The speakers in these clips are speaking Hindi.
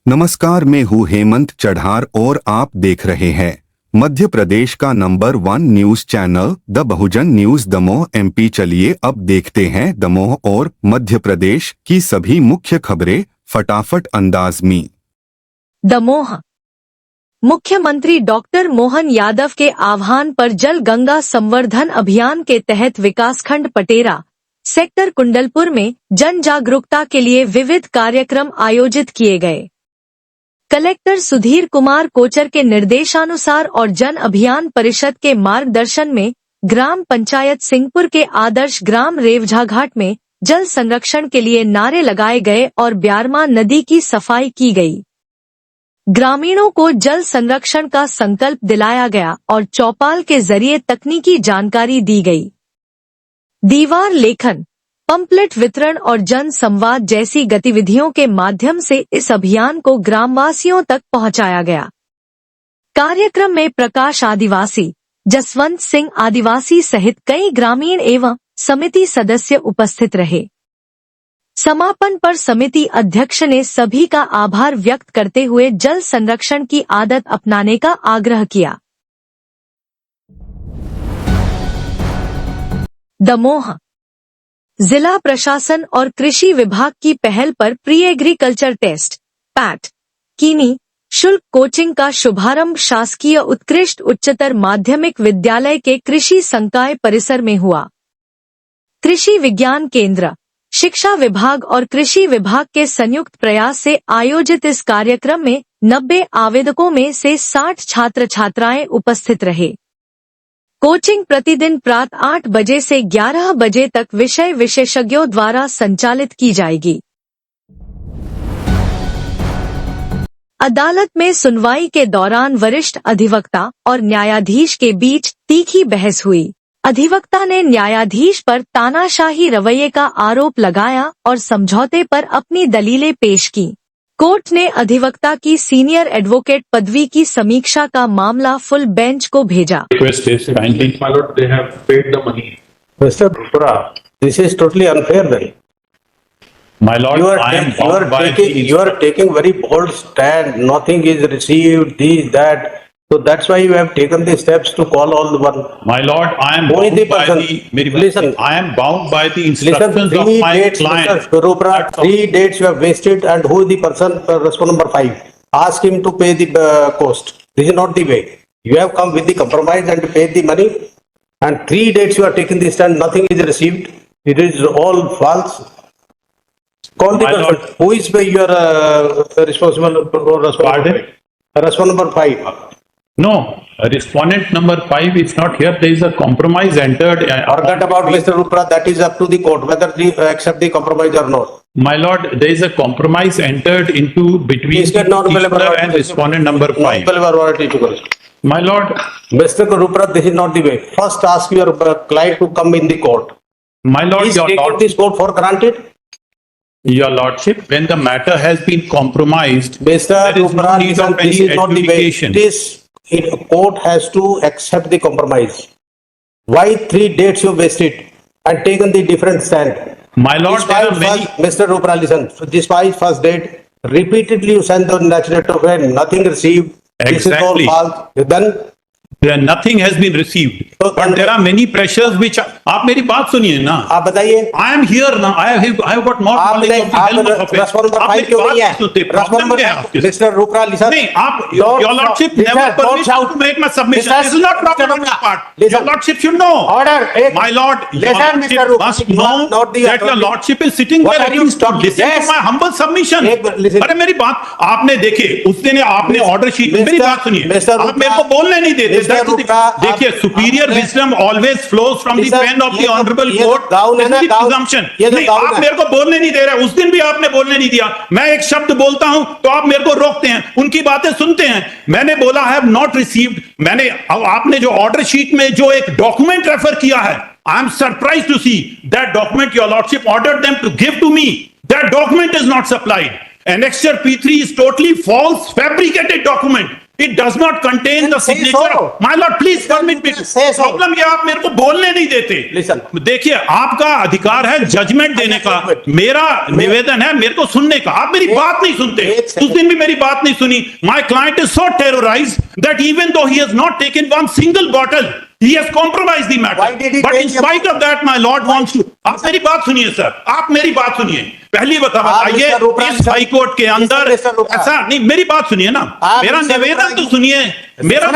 नमस्कार, मैं हूँ हेमंत चढ़ार और आप देख रहे हैं मध्य प्रदेश का number 1 news channel the Bahujan news Damoh MP. चलिए अब देखते हैं दमोह और मध्य प्रदेश की सभी मुख्य खबरें फटाफट अंदाज में। दमोह मुख्यमंत्री डॉक्टर मोहन यादव के आह्वान पर जल गंगा संवर्धन अभियान के तहत विकासखंड पटेरा सेक्टर कुंडलपुर में जन जागरूकता के लिए विविध कार्यक्रम आयोजित किए गए। कलेक्टर सुधीर कुमार कोचर के निर्देशानुसार और जन अभियान परिषद के मार्गदर्शन में ग्राम पंचायत सिंहपुर के आदर्श ग्राम रेवझाघाट में जल संरक्षण के लिए नारे लगाए गए और ब्यारमा नदी की सफाई की गई। ग्रामीणों को जल संरक्षण का संकल्प दिलाया गया और चौपाल के जरिए तकनीकी जानकारी दी गई। दीवार लेखन, पंपलेट वितरण और जन संवाद जैसी गतिविधियों के माध्यम से इस अभियान को ग्रामवासियों तक पहुंचाया गया। कार्यक्रम में प्रकाश आदिवासी, जसवंत सिंह आदिवासी सहित कई ग्रामीण एवं समिति सदस्य उपस्थित रहे। समापन पर समिति अध्यक्ष ने सभी का आभार व्यक्त करते हुए जल संरक्षण की आदत अपनाने का आग्रह किया। दमोह जिला प्रशासन और कृषि विभाग की पहल पर प्री एग्रीकल्चर टेस्ट पैट की निःशुल्क कोचिंग का शुभारंभ शासकीय उत्कृष्ट उच्चतर माध्यमिक विद्यालय के कृषि संकाय परिसर में हुआ। कृषि विज्ञान केंद्र, शिक्षा विभाग और कृषि विभाग के संयुक्त प्रयास से आयोजित इस कार्यक्रम में 90 आवेदकों में से 60 छात्र छात्राएं उपस्थित रहे। कोचिंग प्रतिदिन प्रातः 8 बजे से 11 बजे तक विषय विशेषज्ञों द्वारा संचालित की जाएगी। अदालत में सुनवाई के दौरान वरिष्ठ अधिवक्ता और न्यायाधीश के बीच तीखी बहस हुई। अधिवक्ता ने न्यायाधीश पर तानाशाही रवैये का आरोप लगाया और समझौते पर अपनी दलीलें पेश की। कोर्ट ने अधिवक्ता की सीनियर एडवोकेट पदवी की समीक्षा का मामला फुल बेंच को भेजा। My lord, you are taking very bold stand. Nothing is received. This, that. So that's why you have taken the steps to call all the one. My lord, I am bound by the. Listen, I am bound by the instructions of my client. Mr. Rupra, 3 dates you have wasted, and who is the person? Respondent number 5. Ask him to pay the cost. This is not the way. You have come with the compromise and paid the money, and 3 dates you are taking the stand. Nothing is received. It is all false. Call the person. Who is your responsible? Pardon? Respondent number 5. No, respondent number 5 is not here. There is a compromise entered. Forget about Mr. Rupra. That is up to the court whether they accept the compromise or not. My lord, there is a compromise entered into between the and respondent number 5. My lord, Mr. Rupra, this is not the way. First, ask your client to come in the court. My lord, Please take this court for granted. Your lordship, when the matter has been compromised, Mr. Rupra, this is not the way. This court has to accept the compromise. Why 3 dates you wasted and taken the different stand? My lord, there are many. Mr. Rupra, listen. Despite first date, repeatedly you sent the national to nothing received. Exactly. This is all false. Then nothing has been received. But there are many pressures which आप मेरी बात सुनिए ना। आप बताइए। I am here now. I have got more knowledge of the health of affairs। Respondent number 5 क्यों नहीं है? Problem क्या है आपके? Mr. Rupra, listen. नहीं, आप your lordship never permit to make my submission. This is not proper on your part. Your lordship should know. Order. My lord, your lordship must know that your lordship is sitting there to listen to my humble submission। अरे मेरी बात आपने देखे उस दिन आपने ऑर्डर शीट मेरी बात सुनिए। आप मेरे को बोलने नहीं देते। देखिए, superior wisdom always flows from the pen of the honorable court. Presumption. नहीं, आप मेरे को बोलने नहीं दे रहे। उस दिन भी आपने बोलने नहीं दिया। मैं एक शब्द बोलता हूं तो आप मेरे को रोकते हैं, उनकी बातें सुनते हैं। मैंने बोला है नॉट रिसीव्ड। मैंने अब आपने जो ऑर्डर शीट में जो एक डॉक्यूमेंट रेफर किया है, I am surprise to see that document your lordship ordered them to give to me. That document is not supplied. Annexure P3 is totally false, fabricated document. It does not contain the say signature. so. My lord, please permit me. Say so. Problem ये आप मेरे को बोलने नहीं देते. Listen. देखिए, आपका अधिकार है जजमेंट देने का. मेरा निवेदन है मेरे को सुनने का. आप मेरी बात नहीं सुनते. उस दिन भी मेरी बात नहीं सुनी. My client is so terrorized that even though he has not taken one single bottle, he has compromised the matter. Why did he But in take spite of that, my lord wants to. आप मेरी बात सुनिए सर. आप मेरी बात सुनिए. पहली बताइए Mr. Rupran, इस हाई कोर्ट के अंदर Mr. Rupran. ऐसा नहीं. मेरी बात सुनिए ना. मेरा Mr. निवेदन Rupran, तो सुनिए. मेरा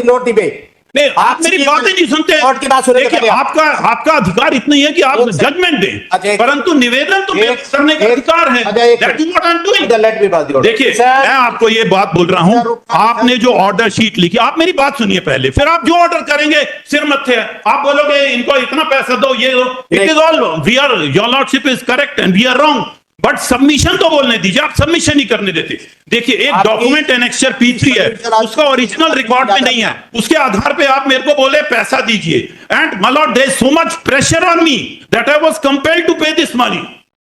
नोट डिबेट. नहीं, आप मेरी बातें नहीं सुनते. कोर्ट की बात सुनने के देखिए, पहले आपका अधिकार इतना ही है कि आप जजमेंट दें, परंतु निवेदन तो करने का अधिकार है. That is what I'm doing. Let me बात देखिए, मैं आपको ये बात बोल रहा हूं. आपने जो ऑर्डर शीट लिखी, आप मेरी बात सुनिए पहले, फिर आप जो ऑर्डर करेंगे सिर मत्थे है. आप बोलोगे इनको इतना पैसा दो, ये दो. It is all we are, your lordship is correct and we are wrong. But submission तो बोलने दीजिए. आप सबमिशन ही करने देते. देखिए, एक डॉक्यूमेंट एनेक्सचर P3 है, उसका ओरिजिनल रिकॉर्ड में नहीं है. उसके आधार पे आप मेरे को बोले पैसा दीजिए. And my lord, there is so much pressure on me that I was compelled to pay this money.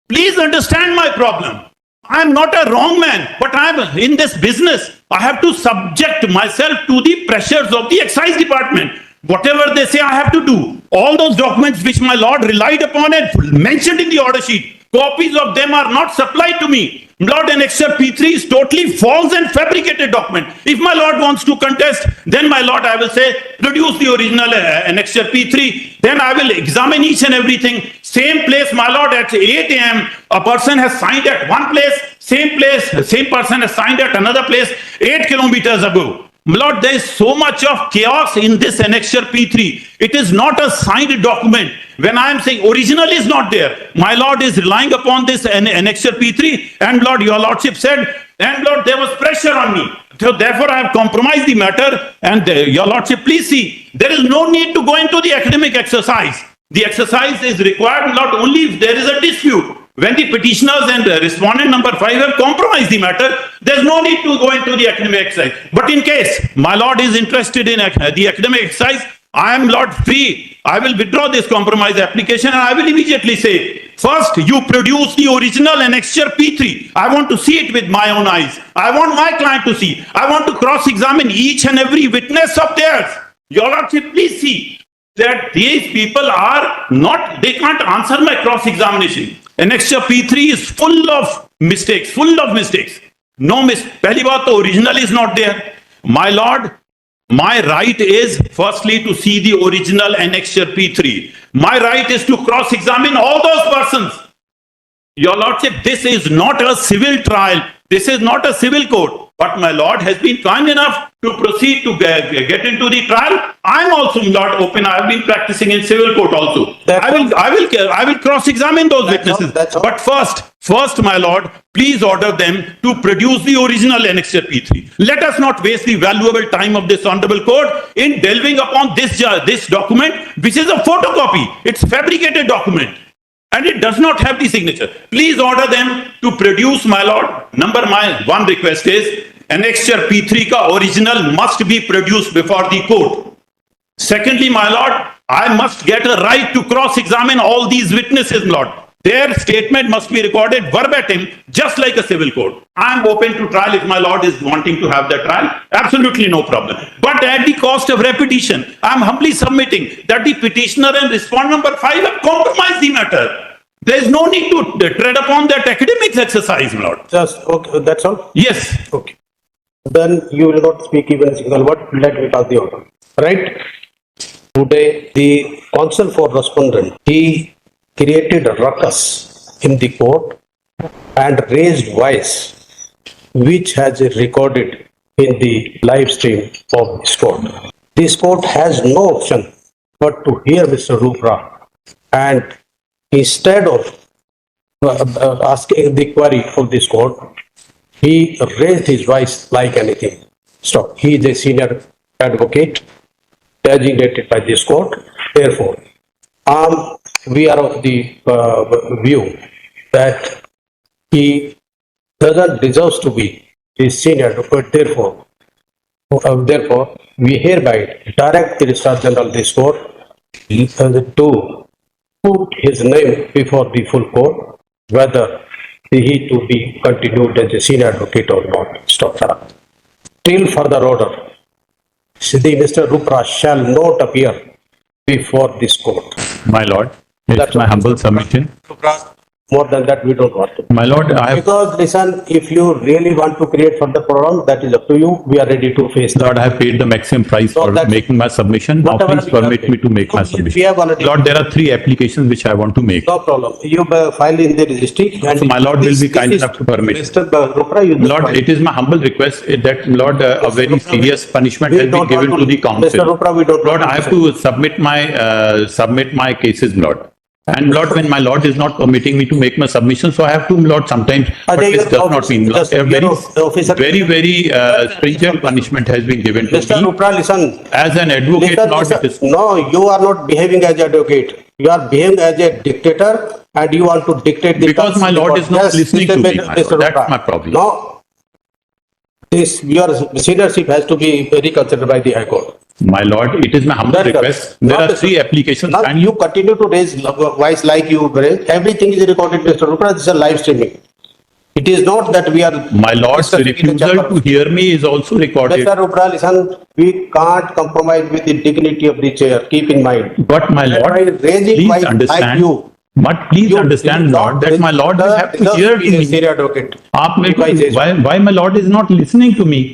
Please understand my problem. I am not a wrong man, but I am in this business. I have to subject myself to the pressures of the excise department. Whatever they say, I have to do. All those documents which my lord relied upon and mentioned in the order sheet, copies of them are not supplied to me. Lord, Annexure P3 is totally false and fabricated document. If my lord wants to contest, then my lord, I will say, produce the original Annexure P3. Then I will examine each and everything. Same place, my lord, at 8 a.m. a person has signed at one place. Same place, same person has signed at another place 8 kilometers ago. My lord, there is so much of chaos in this Annexure P3. It is not a signed document. When I am saying original is not there, my lord is relying upon this Annexure P3, and lord, your lordship said, and lord, there was pressure on me. So therefore, I have compromised the matter, and your lordship, please see, there is no need to go into the academic exercise. The exercise is required not only if there is a dispute. When the petitioners and respondent number 5 have compromised the matter, there's no need to go into the academic exercise. But in case my lord is interested in the academic exercise, I am lord free. I will withdraw this compromise application and I will immediately say, first you produce the original Annexure P3. I want to see it with my own eyes. I want my client to see. I want to cross-examine each and every witness of theirs. Your lordship, please see that these people are not, they can't answer my cross-examination. Annexure P3 is full of mistakes, No पहली बात तो original is not there. My lord, my right is firstly to see the original Annexure P3. My right is to cross-examine all those persons. Your lordship, this is not a civil trial. This is not a civil court. But my lord has been kind enough to proceed to get into the trial. I am also, lord, open. I have been practicing in civil court also. I will cross-examine those witnesses. But first, my lord, please order them to produce the original Annexure P3. Let us not waste the valuable time of this honorable court in delving upon this document, which is a photocopy. It's a fabricated document. And it does not have the signature. Please order them to produce, my lord. My one request is, Annexure P3 ka original must be produced before the court. Secondly, my lord, I must get a right to cross-examine all these witnesses, my lord. Their statement must be recorded verbatim, just like a civil court. I am open to trial if my lord is wanting to have the trial. Absolutely no problem. But at the cost of repetition, I am humbly submitting that the petitioner and respondent number 5 have compromised the matter. There is no need to tread upon that academic exercise, my lord. Just, okay, that's all? Yes. Okay. Then you will not speak even a single word. Let me pass the order. Right? Today, the counsel for respondent, he created a ruckus in the court and raised voice, which has recorded in the live stream of this court. This court has no option but to hear Mr. Rupra, and instead of asking the query of this court, he raised his voice like anything. Stop. He is a senior advocate designated by this court. Therefore, we are of the view that he doesn't deserve to be a senior advocate. Therefore, we hereby direct the Registrar General of this court to put his name before the full court, whether he to be continued as a senior advocate or not. Stop. Still further order. Shri Mr. Rupra shall not appear before this court. My lord, it's That's my all. humble submission. Rupra, more than that, we don't want to. My lord, I have, Because listen, if you really want to create further problem, that is up to you. We are ready to face that. Lord, I have paid the maximum price No, for that's- making my submission. Now Whatever please we have permit paid. me to make No, my we submission. have already- Lord, there are 3 applications which I want to make. No problem. You file in the registry. And So my lord will be kind this is- enough to permit. Mr. Rupra, you just Lord, file. it is my humble request that, Lord, a very Rupra, serious punishment we has been don't given want to the council. Mr. Rupra, we don't Lord, want I have to submit my cases, Lord. And Lord, when my Lord is not permitting me to make my submission, so I have to, Lord, sometimes, but Ajay, this your does not office- mean, just a your officer- very stringent punishment has been given to Mr. me. Rupra, listen. As an advocate, Listen, Lord, listen. it is, No, you are not behaving as an advocate. You are behaving as a dictator and you want to dictate the Because terms my of the Lord court. is not Yes, listening Mr. to me, Mr. my Lord. Rupra. That's my problem. No. This, your seniorship has to be reconsidered by the High Court. my Lord, it is my humble That's request. correct. There Not are 3 applications. Now Kindly you continue to raise voice like you raise. Everything is recorded, Mr. Rupra. This is a live streaming. It is not that we are. My Lord's discussing in the refusal chamber. to hear me is also recorded. Mr. Rupra, listen, we can't compromise with the dignity of the chair. Keep in mind. But my That's Lord, why raising please voice like understand, you. but please You understand, do Lord, not that my Lord will have to hear deserve to be a me. senior advocate. आप मेरे If I say को, so. why my Lord is not listening to me?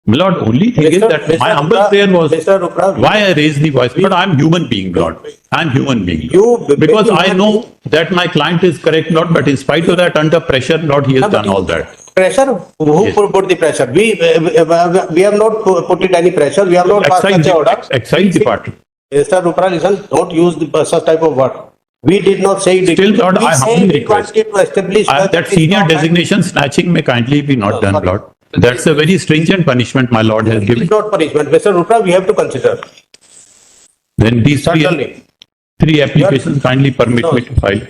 My Lord, only thing is that my humble Rupra, prayer was, Mr. Rupra, why I raised the voice, but I'm human being, Lord. I'm human being. You- Because you I have know that my client is correct, Lord, but in spite of that, under pressure, Lord, he has done all that. Pressure? Who Yes. put the pressure? We have not put it any pressure. We have not passed such a order. Excise department. Mr. Rupra, listen, don't use such type of word. We did not say it. Still, Lord, We I say humbly we request. wanted to establish That it is senior not- designation snatching may kindly be not done, sorry. Lord. That's a very stringent punishment my Lord has It given. is not punishment. Mr. Rupra, we have to consider. Then these Certainly. three applications kindly permit me to file.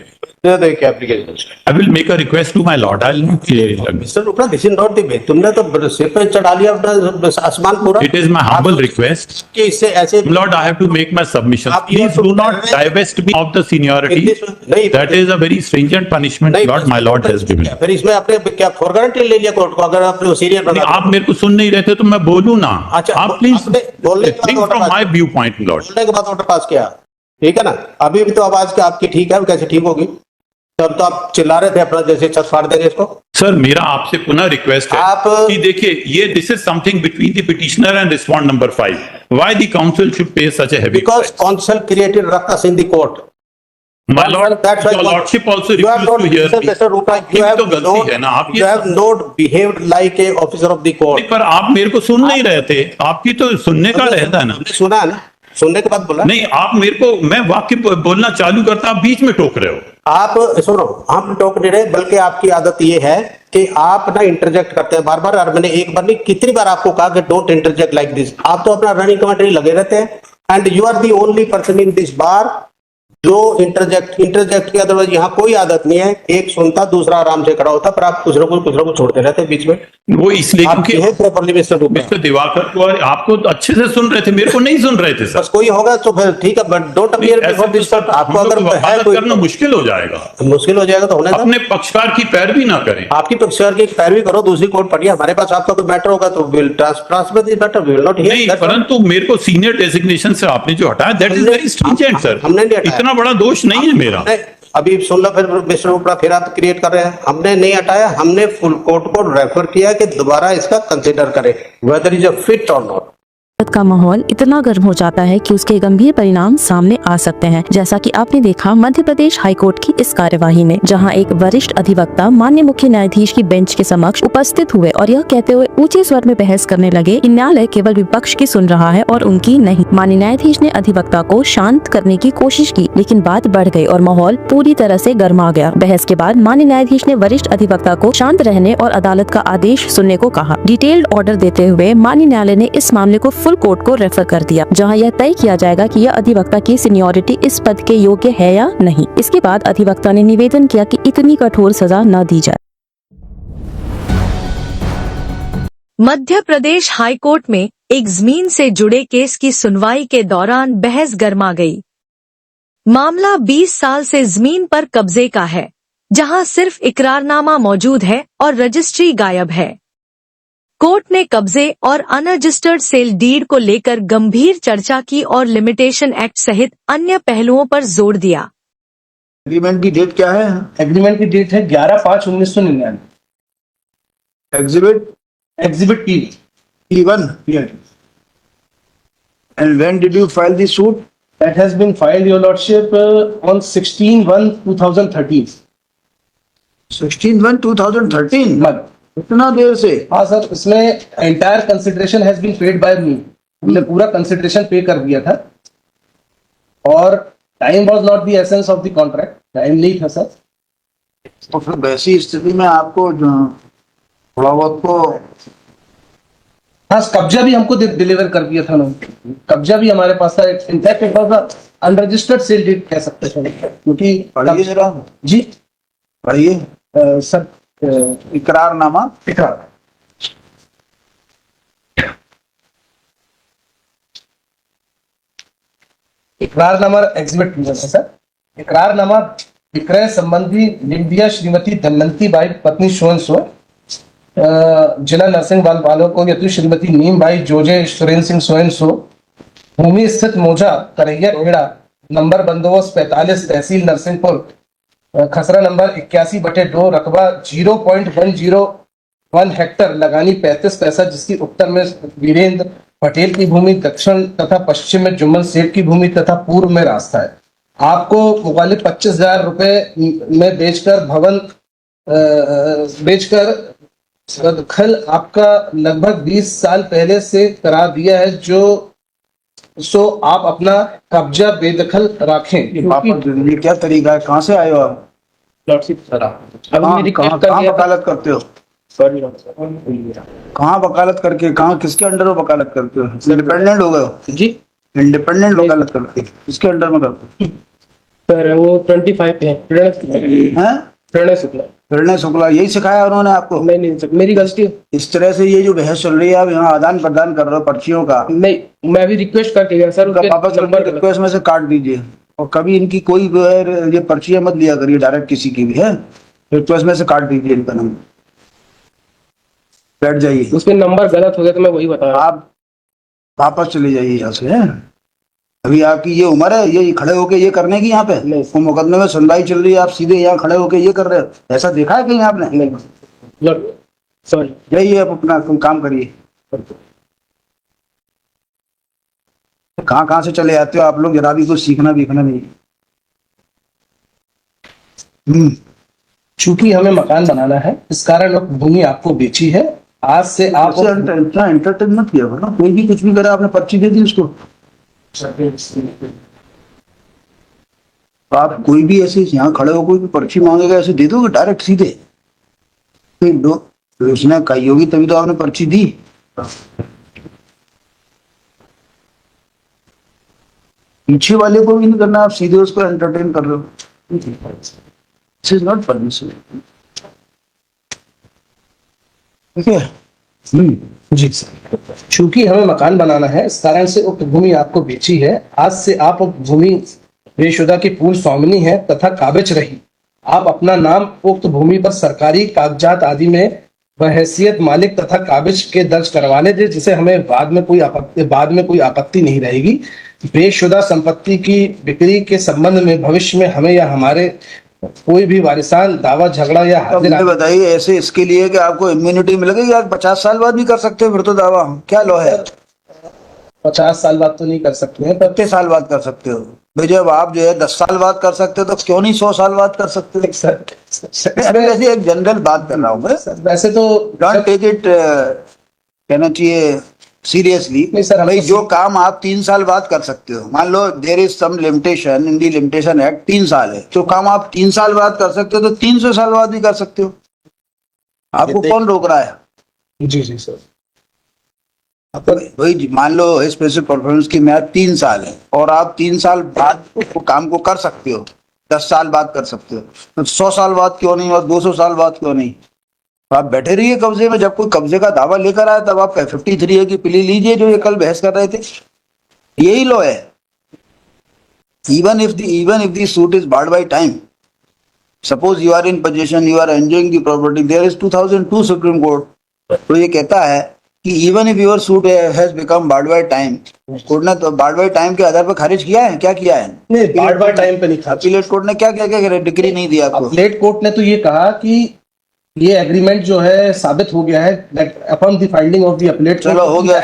There are the applications. I will make a request to my Lord. I'll not clear it. Mr. Rupra, this is not the way. तुमने तो सिर पे चढ़ा लिया अपना आसमान पूरा. It is my humble request. कि इससे ऐसे Lord, I have to make my submission. आप ये Please तो do not कर रहे हैं। divest me of the seniority. नहीं, That is a very stringent punishment नहीं, Lord, my Lord has given. फिर इसमें आपने क्या फॉर गारंटी ले लिया कोर्ट को अगर आपने सीरियर नहीं, बना आप मेरे को सुन नहीं रहे थे तो मैं बोलूं ना. अच्छा, आप प्लीज आपने बोलने के बाद think order from pass my किया। viewpoint, Lord. बोलने के बाद ऑर्डर पास किया ठीक है ना अभी भी तो आवाज क्या आपकी ठीक है कैसे ठीक होगी तब तो आप चिल्ला रहे थे अपना जैसे छत फाड़ देंगे इसको सर मेरा आपसे पुनः रिक्वेस्ट है आप- कि देखिए ये this is something between the petitioner and respond number 5. Why the council should pay such a heavy because council created ruckus in the court my lord That's why your lordship also you have refuse not to hear Mr. Mr. Rupa, you have तो गलती है ना आप you have not behaved like a officer of the court पर आप मेरे को सुन नहीं रहे थे. आपकी तो सुनने का रहता है ना. हमने सुना है ना सुनने के बाद बोला नहीं आप मेरे को मैं वाक्य बोलना चालू करता आप बीच में टोक रहे हो. आप सुनो हम टोक नहीं रहे बल्कि आपकी आदत ये है कि आप ना इंटरजेक्ट करते हैं बार बार और मैंने एक बार नहीं कितनी बार आपको कहा कि डोंट इंटरजेक्ट लाइक दिस आप तो अपना रनिंग कमेंट्री लगे रहते हैं and you are the only person in this bar जो इंटरजेक्ट की अदरवाइज यहाँ कोई आदत नहीं है एक सुनता दूसरा आराम से खड़ा होता पर आप कुछ ना कुछ छोड़ते रहते हैं बीच में वो इसलिए आप क्योंकि बिहेव प्रॉपर्ली मिस्टर रूपा मिस्टर दिवाकर को आपको तो अच्छे से सुन रहे थे मेरे को नहीं सुन रहे थे सर. बस कोई होगा तो फिर ठीक है but don't appear before this court आपको अगर है वकालत कोई करना मुश्किल हो जाएगा. मुश्किल हो जाएगा तो होने दो अपने पक्षकार की पैरवी ना करें. आपकी पक्षकार की पैरवी करो दूसरी कोर्ट पढ़िए हमारे पास आपका कोई मैटर होगा तो will transfer this matter we will not नहीं हियर परंतु मेरे को सीनियर डेजिग्नेशन से आपने जो हटाया that is very stringent sir. हमने नहीं हटाया। इतना बड़ा दोष नहीं है मेरा. अभी सुन लो फिर मिस्टर उपरा फिर आप क्रिएट कर रहे हैं हमने नहीं हटाया हमने फुल कोर्ट को रेफर किया कि दोबारा इसका कंसीडर करें वेदर इज अ फिट और नॉट का माहौल इतना गर्म हो जाता है कि उसके गंभीर परिणाम सामने आ सकते हैं, जैसा कि आपने देखा मध्य प्रदेश हाईकोर्ट की इस कार्यवाही में, जहां एक वरिष्ठ अधिवक्ता माननीय मुख्य न्यायाधीश की बेंच के समक्ष उपस्थित हुए और यह कहते हुए ऊंचे स्वर में बहस करने लगे कि न्यायालय केवल विपक्ष की सुन रहा है और उनकी नहीं। माननीय न्यायाधीश ने अधिवक्ता को शांत करने की कोशिश की, लेकिन बात बढ़ गई और माहौल पूरी तरह से गर्मा गया। बहस के बाद माननीय न्यायाधीश ने वरिष्ठ अधिवक्ता को शांत रहने और अदालत का आदेश सुनने को कहा। डिटेल्ड ऑर्डर देते हुए माननीय न्यायालय ने इस मामले को फुल कोर्ट को रेफर कर दिया, जहां यह तय किया जाएगा कि यह अधिवक्ता की सीनियरिटी इस पद के योग्य है या नहीं। इसके बाद अधिवक्ता ने निवेदन किया कि इतनी कठोर सजा न दी जाए। मध्य प्रदेश हाईकोर्ट में एक जमीन से जुड़े केस की सुनवाई के दौरान बहस गर्मा गई। मामला 20 साल से जमीन पर कब्जे का है, जहां सिर्फ इकरारनामा मौजूद है और रजिस्ट्री गायब है। कोर्ट ने कब्जे और अनरजिस्टर्ड सेल डीड को लेकर गंभीर चर्चा की और लिमिटेशन एक्ट सहित अन्य पहलुओं पर जोर दिया। एग्रीमेंट की डेट क्या है? एग्रीमेंट की डेट है 11/5/1999। Exhibit P E1 and when did you file the suit? that has been filed, your lordship, on 16/1/2013 16/1/2013 month। इतना देर से? हाँ सर, इसमें entire consideration has been paid by me. हमने पूरा कंसिडरेशन पे कर दिया था और time was not the essence of the contract, time नहीं था सर। तो फिर वैसी स्थिति में आपको थोड़ा बहुत को हाँ, कब्जा भी हमको डिलीवर कर दिया था उन्होंने। कब्जा भी हमारे पास था। In fact it was unregistered sale deed कह सकते हैं, क्योंकि पढ़िए जरा, जी पढ़िए सर। इकरारनामा। इकरारनामा एग्जिबिट है सर। इकरारनामा विक्रय संबंधी लिख दिया श्रीमती दमयंती बाई पत्नी सोन सो जिला नरसिंह वालों को यदि श्रीमती नीम बाई जोजे सुरेंद्र सिंह सोन सो भूमि स्थित मोजा करैया खेड़ा नंबर बंदोबस्त 45 तहसील नरसिंहपुर खसरा नंबर 81/2 रकबा 0.101 हेक्टर लगानी 35 पैसा, जिसकी उत्तर में वीरेंद्र पटेल की भूमि, दक्षिण तथा पश्चिम में जुम्मन सेठ की भूमि तथा पूर्व में रास्ता है। आपको मुकालिब 25,000 रुपए में बेचकर भवन बेचकर दखल आपका लगभग 20 साल पहले से करा दिया है, जो सो आप अपना कब्जा बेदखल रखें। ये क्या तरीका है? कहाँ से आए हो आप? कहाँ वकालत करते हो? कहाँ वकालत करके, कहाँ किसके अंडर में वकालत करते हो? इंडिपेंडेंट हो गए हो जी? इंडिपेंडेंट वकालत करते हो? किसके अंडर में करते हो? सर वो 25 पे है। प्रणय शुक्ला। प्रणय शुक्ला, यही सिखाया उन्होंने आपको? नहीं सर, मेरी गलती है। इस तरह से ये जो बहस चल रही है, आप यहाँ आदान प्रदान कर रहे हो पर्चियों का। नहीं, मैं भी रिक्वेस्ट करके गया सर, उसके वापस नंबर रिक्वेस्ट में से काट दीजिए और कभी इनकी कोई जो है ये पर्चियां मत लिया करिए डायरेक्ट किसी की भी, है रिक्वेस्ट में से काट दीजिए इनका नंबर, बैठ जाइए। उसके नंबर गलत हो गया तो मैं वही बता रहा हूं। आप वापस चले जाइए यहाँ से, है अभी आपकी ये उम्र है ये खड़े होके ये करने की? यहाँ पे वो मुकदमे में सुनवाई चल रही है, आप सीधे यहाँ खड़े होके ये कर रहे हो? ऐसा देखा है कहीं आपने? नहीं सॉरी। जाइए आप अपना काम करिए। कहाँ से चले आते हो आप लोग? जरा भी कुछ सीखना नहीं। चूंकि हमें मकान बनाना है, इस कारण भूमि आपको बेची है। आज से आप इतना एंटरटेन मत किया करो, कोई भी कुछ भी करे, आपने पर्ची दे दी उसको। आप कोई भी ऐसे यहाँ खड़े हो कोई भी पर्ची मांगेगा ऐसे दे दोगे डायरेक्ट सीधे? तो उसने कही होगी तभी तो आपने पर्ची दी। पीछे वाले को भी नहीं करना, आप सीधे उसको एंटरटेन कर रहे हो। This is not permissible. ठीक है जी सर। चूंकि हमें मकान बनाना है, इस कारण से उक्त भूमि आपको बेची है। आज से आप उक्त भूमि बेशुदा की पूर्ण स्वामिनी है तथा काबिज रही। आप अपना नाम उक्त भूमि पर सरकारी कागजात आदि में बहैसियत मालिक तथा काबिज के दर्ज करवाने दे, जिसे हमें बाद में कोई आपत्ति नहीं रहेगी। बेशुदा संपत्ति की बिक्री के संबंध में भविष्य में हमें या हमारे कोई भी वारिसान दावा झगड़ा या बताइए ऐसे इसके लिए कि आपको इम्यूनिटी मिलेगी, या 50 साल बाद भी कर सकते हो फिर तो दावा? क्या लॉ है? 50 साल बाद तो नहीं कर सकते हैं, 50 साल बाद कर सकते हो भाई। जब आप जो है 10 साल बाद कर सकते हो तो क्यों नहीं 100 साल बाद कर सकते हो? सर वैसे एक जनरल बात कर रहा हूँ मैं। वैसे तो डोंट टेक इट कहना चाहिए सीरियसली। नहीं सर, भाई जो काम आप 3 साल बाद कर सकते हो, मान लो there is some limitation in the limitation act 3 साल है, जो काम आप 3 साल बाद कर सकते हो तो 300 साल बाद भी कर सकते हो। आपको कौन रोक रहा है? जी सर। भाई मान लो स्पेशल परफॉर्मेंस की म्याद 3 साल है और आप 3 साल बाद काम को कर सकते हो, 10 साल बाद कर सकते हो, तो 100 साल बाद क्यों नहीं और 200 साल बाद क्यों नहीं? आप बैठे रहिए कब्जे में। जब कोई कब्जे का दावा लेकर आए तब आप 53A की प्ली लीजिए, जो ये कल बहस कर रहे थे। यही लॉ है। even if the suit is barred by time, suppose you are in possession, you are enjoying the property, there is 2002 Supreme Court तो ये कहता है कि even if your suit has become barred by time, court ने तो बार्ड बाय टाइम के आधार पर खारिज किया है, क्या किया है? नहीं, बार बार टाइम पे नहीं था। अपीलेट कोर्ट ने क्या क्या क्या डिग्री नहीं दिया आपको? अपीलेट कोर्ट ने तो ये कहा कि ये एग्रीमेंट जो है साबित हो गया है that upon the filing of the appellate, चलो हो गया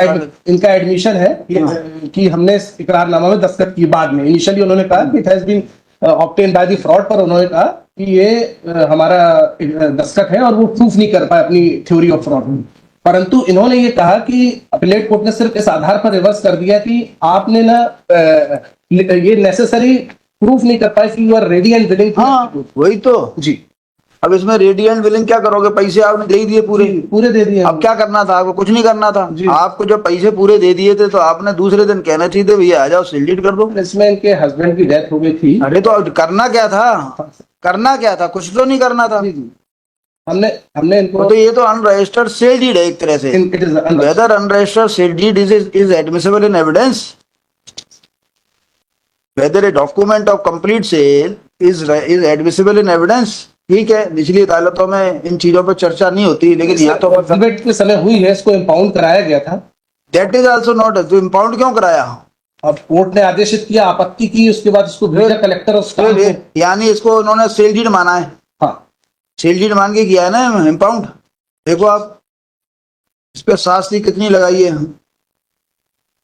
इनका एडमिशन है कि हमने इकरारनामा में दस्तखत की। बाद में इनिशियली उन्होंने कहा कि it has been obtain by the fraud, पर उन्होंने कहा कि ये हमारा दस्तखत है और वो प्रूफ नहीं कर पाए अपनी थ्योरी ऑफ फ्रॉड। परंतु इन्होंने ये कहा कि अपीलेट कोर्ट ने सिर्फ इस आधार पर रिवर्स कर दिया कि आपने ना ये नेसेसरी प्रूफ नहीं कर पाए कि you are ready and willing. हाँ वही तो जी। अब इसमें रेडी एंड विलिंग क्या करोगे? पैसे आपने दे ही दिए पूरे दे दिए। अब क्या करना था आपको? कुछ नहीं करना था। आपको जब पैसे पूरे दे दिए थे तो आपने दूसरे दिन कहना चाहिए थे भैया आ जाओ सील कर दो। इसमें इनके हस्बैंड की डेथ हो गई थी। अरे तो करना क्या था? करना क्या था? कुछ तो नहीं करना था। हमने इनको तो ये तो अनरजिस्टर्ड सेल डीड है एक तरह से। Whether unregistered sale deed is admissible in evidence, whether a document of complete sale is admissible in evidence. ठीक है, निचली अदालतों में इन चीजों पर चर्चा नहीं होती, लेकिन यहाँ तो डिबेट के समय हुई है। इसको इम्पाउंड कराया गया था। That is also not. तो इम्पाउंड क्यों कराया? अब कोर्ट ने आदेशित किया, आपत्ति की, उसके बाद इसको भेजा कलेक्टर। यानी इसको उन्होंने सेल डीड माना है। हाँ, सेल डीड मान के किया है ना इम्पाउंड। देखो आप इस पे शास्त्री कितनी लगाई है,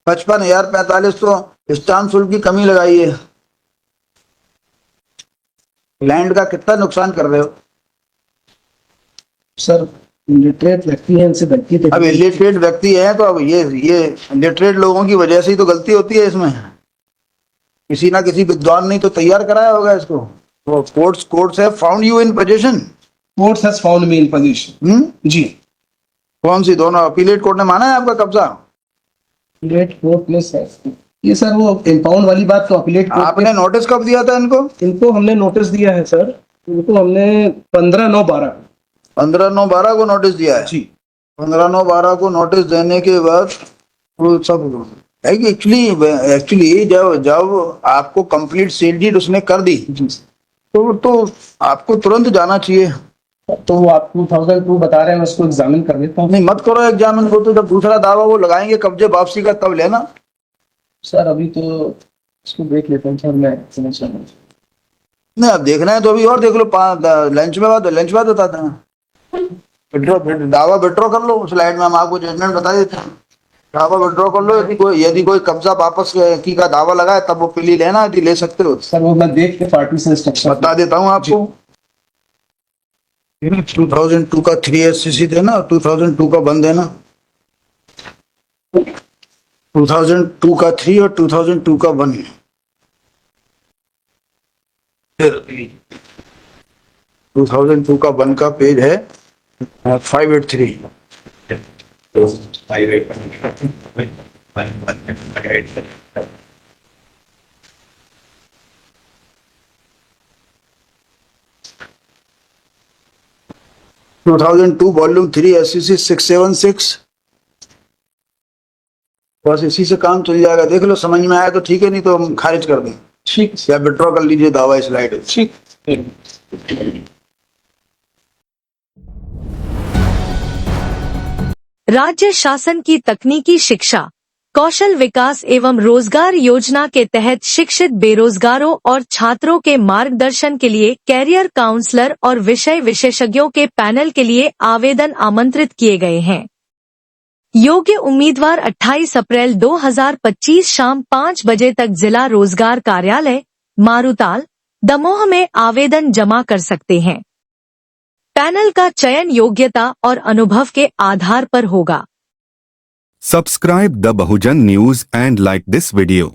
55,045 तो स्टाम्प शुल्क की कमी लगाई है। लैंड का कितना नुकसान कर रहे हो सर? इलिटरेट व्यक्ति है, इनसे गलती तो अब इलिटरेट व्यक्ति है तो अब ये इलिटरेट लोगों की वजह से ही तो गलती होती है इसमें। किसी ना किसी विद्वान ने तो तैयार कराया होगा इसको। वो courts have found you in position. Court has found me in position. जी। कौन सी दोनों? अपीलेट कोर्ट ने माना है आपका कब्जा? अपीलेट कोर्ट ने सर ये सर वो इम्पाउंड वाली बात तो अपीलेट कोर्ट। आपने नोटिस कब दिया था इनको? इनको हमने नोटिस दिया है सर। इनको हमने 15/9/12 को नोटिस दिया है। जी। 15/9/12 को नोटिस देने के बाद वो सब है कि एक्चुअली जब आपको कंप्लीट सेल डीड उसने कर दी तो आपको तुरंत जाना चाहिए। तो वो आप 2002 बता रहे हैं, मैं उसको एग्जामिन कर लेता हूँ। नहीं मत करो एग्जामिन को, तो जब दूसरा दावा वो लगाएंगे कब्जे वापसी का तब लेना। सर अभी तो इसको देख लेता हूँ सर, मैं समझ रहा हूँ। नहीं अब देखना है तो अभी और देख लो, लंच बाद बताते हैं। दावा विड्रॉ कर लो, स्लाइड में हम आपको जजमेंट बता देते हैं। दावा विड्रॉ कर लो। यदि कोई कब्जा वापस की का दावा लगाए तब वो पिली लेना, यदि ले सकते हो। सर वो मैं देख के पार्टी से इंस्ट्रक्शन बता देता हूँ आपको। 2002 का 3 SCC देना, 2002 का 1 देना। 2002 का 3 और 2002 का 1। फिर 2002 का 1 का पेज है 583। 2002 वॉल्यूम 3 SCC 676। बस इसी से काम चल जाएगा। देख लो, समझ में आया तो ठीक है, नहीं तो हम खारिज कर दें। ठीक, या विड्रॉ कर लीजिए दावा स्लाइड। ठीक। राज्य शासन की तकनीकी शिक्षा, कौशल विकास एवं रोजगार योजना के तहत शिक्षित बेरोजगारों और छात्रों के मार्गदर्शन के लिए कैरियर काउंसलर और विषय विशेषज्ञों के पैनल के लिए आवेदन आमंत्रित किए गए हैं। योग्य उम्मीदवार 28 अप्रैल 2025 शाम 5 बजे तक जिला रोजगार कार्यालय मारूताल दमोह में आवेदन जमा कर सकते हैं। पैनल का चयन योग्यता और अनुभव के आधार पर होगा। Subscribe the Bahujan News and like this video.